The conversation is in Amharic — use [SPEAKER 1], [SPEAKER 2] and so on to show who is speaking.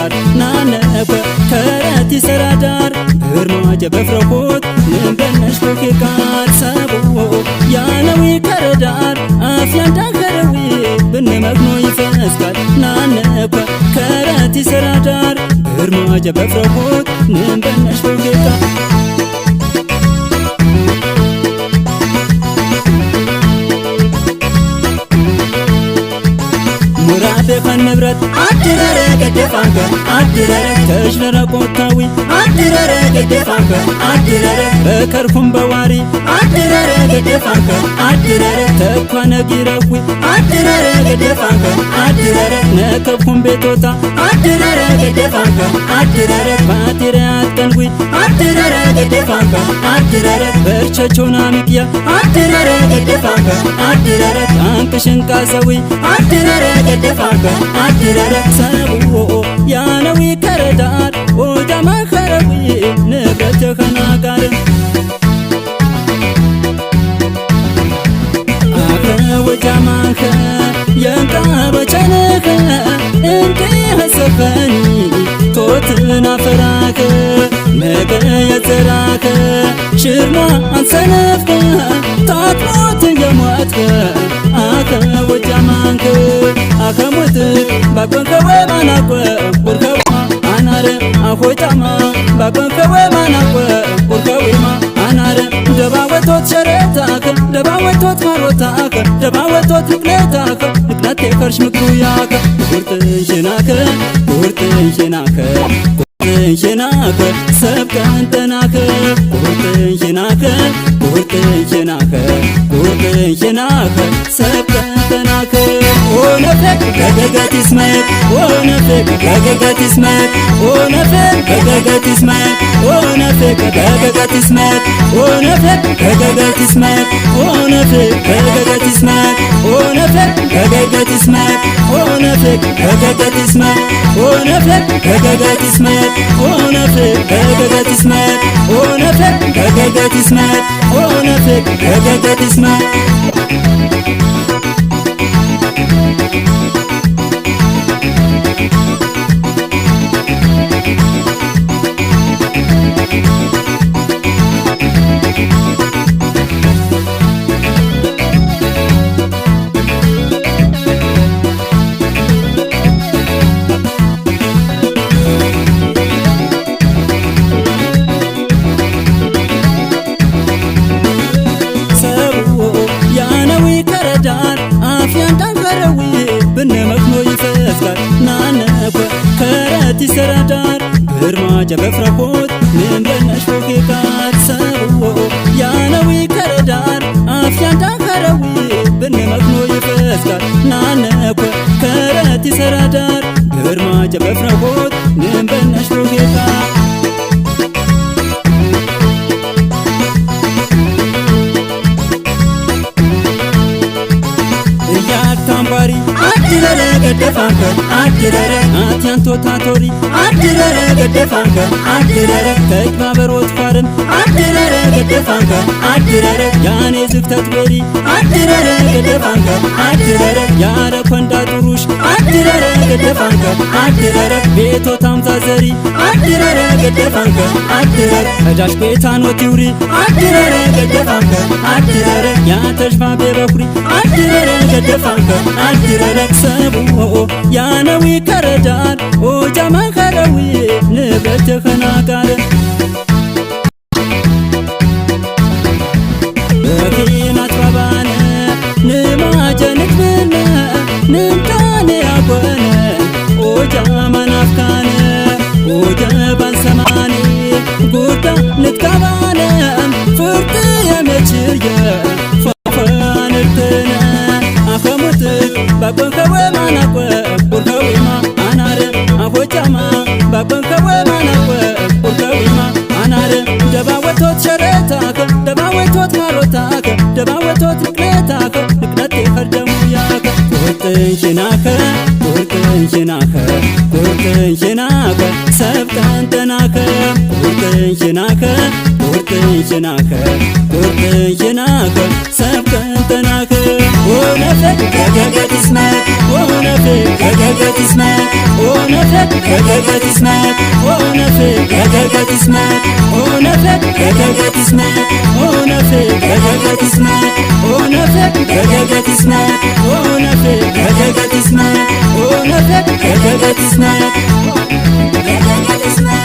[SPEAKER 1] ይፈስካል ናነፈ ከረት ይሰራዳር ግርማጀ በፍረኮት ንበነሽ ቶኬቃል ሰቦ ያነዊ ከረዳር አፍያንዳ ከረዊ ብንመግኖ ይፈስካል ናነፈ ከረት ይሰራዳር ግርማጀ በፍረኮት ንበነሽ ቶኬቃል ሙራቤኸን ንብረት አድረረ ገደፋንከ አድረረ ተሽለረ ቆታዊ አድረረ ገደፋንከ አድረረ በከርኩም በዋሪ አድረረ ገደፋንከ አድረረ ተኳ ነጊረዊ አድረረ ገደፋንከ አድረረ ነከብኩም ቤቶታ አድረረ ገደፋንከ አድረረ ባቲረ አትቀንዊ አድረረ ገደፋንከ አድረረ በርቸቾና ሚቅያ አድረረ ገደፋንከ አድረረ ታንቅሽንቃ ሰዊ አድረረ ገደፋንከ አድረረ ሰብዎ ያነዊ ከረዳር ኦጃማ ከረዊ ንብረት ከናቃር አከ ወጃማከ የንቃ በቸነከ እንዴ ሀሰፈኒ ቶትና ፈራከ ነገ የዘራከ ሽርማ አንሰነፍከ ታጥሞት የሟትከ አከ ወጃማንከ አከሞት ባቆንከወ ማናቆ ቁርከማ አናረ አሆጫማ ባቆንከወ ማናቆ ቁርከዊማ አናረ ደባወቶት ሸረታከ ደባወቶት ማሮታከ ደባወቶት ንቅነታከ ንቅነቴ ከርሽ ምክሩያከ ቁርጥንሽናከ ቁርጥንሽናከ ቁርጥንሽናከ ሰብቀንተናከ ቁርጥንሽናከ ቁርጥንሽናከ ቁርጥንሽናከ ሰብቀንተናከ ኦነፈቅ ገገገት ይስመት ኦነፈቅ ገገገት ይስመት ኦነፈቅ ገገገት ይስመት ኦነፈቅ ገገገት ይስመት ኦነፈቅ ገገገት ይስመት ኦነፈቅ ገገገት ይስመት ኦነፈቅ ገገገት ይስመት ኦነፈቅ ገገገት ይስመት ኦነፈቅ ገገገት ይስመት ኦነፈቅ ገገገት ይስመት ኦነፈቅ ገገገት ይስመት ኦነፈቅ ገገገት ይስመት ብንመክኖ ይፈስካል ናነፈ ከረት ይሰራዳር ግርማጀ በፍረኮት ንበነሽ ቶኬቃል ሰብዎ ያነዊ ከረዳር አፍያንዳ ከረዊ ብንመክኖ ይፈስካል ናነፈ ከረት ይሰራዳር ግርማጀ በፍረኮት ንበነሽ ቶኬቃል ታምባሪ አድረረ ገደፋንከ አድረረ አትያንቶ ታቶሪ አድረረ ገደፋንከ አድረረ ተጅባበሮት ፋርም አድረረ ገደፋንከ አድረረ ያኔ ዝግተት በሪ አድረረ ገደፋንከ አድረረ ያረ ኮንዳ ጡሩሽ አድረረ ገደፋንከ አድረረ ቤቶ ታምዛ ዘሪ አድረረ ገደፋንከ አድረረ እዳሽ ቤታኖት ይውሪ አድረረ ገደፋንከ አድረረ ያተሽፋቤ በኩሪ አድረረ ገደፋንከ አድረረ ሰብዎ ያነዊ ከረዳር ኦጃማ ከረዊ ንብረት ከናቃር በኪናት ባባነ ንማጀንት ብነ ንንቃኔ ያቆነ ኦጃማ ናፍካነ ኦጀባን ሰማኔ ጉዳ ንትካባነ ፍርጥ የመችርየ ፈፋንርትነ አኸሙት ባቆንከወ ማናቆ ቁርከዊማ አናረ አሆጫማ ባቆንከወ ማናቆ ቁርከዊማ አናረ ደባወቶት ሸረታከ ደባወቶት ማሮታከ ደባወቶት ንቅነታከ ንቅነቴ ከርደሙያከ ቁርጥንሽናከ ቁርጥንሽናከ ቁርጥንሽናከ ሰብቀንተናከ ቁርጥንሽናከ ቁርጥንሽናከ ቁርጥንሽናከ ሰብቀንተናከ ኦነፈቅ ገገገት ይስመት ኦነፈቅ ገገገት ይስመት ኦነፈቅ ونفك كجت اسمك ونفك كجت اسمك ونفك كجت اسمك ونفك كجت اسمك ونفك كجت اسمك ونفك كجت اسمك ونفك كجت اسمك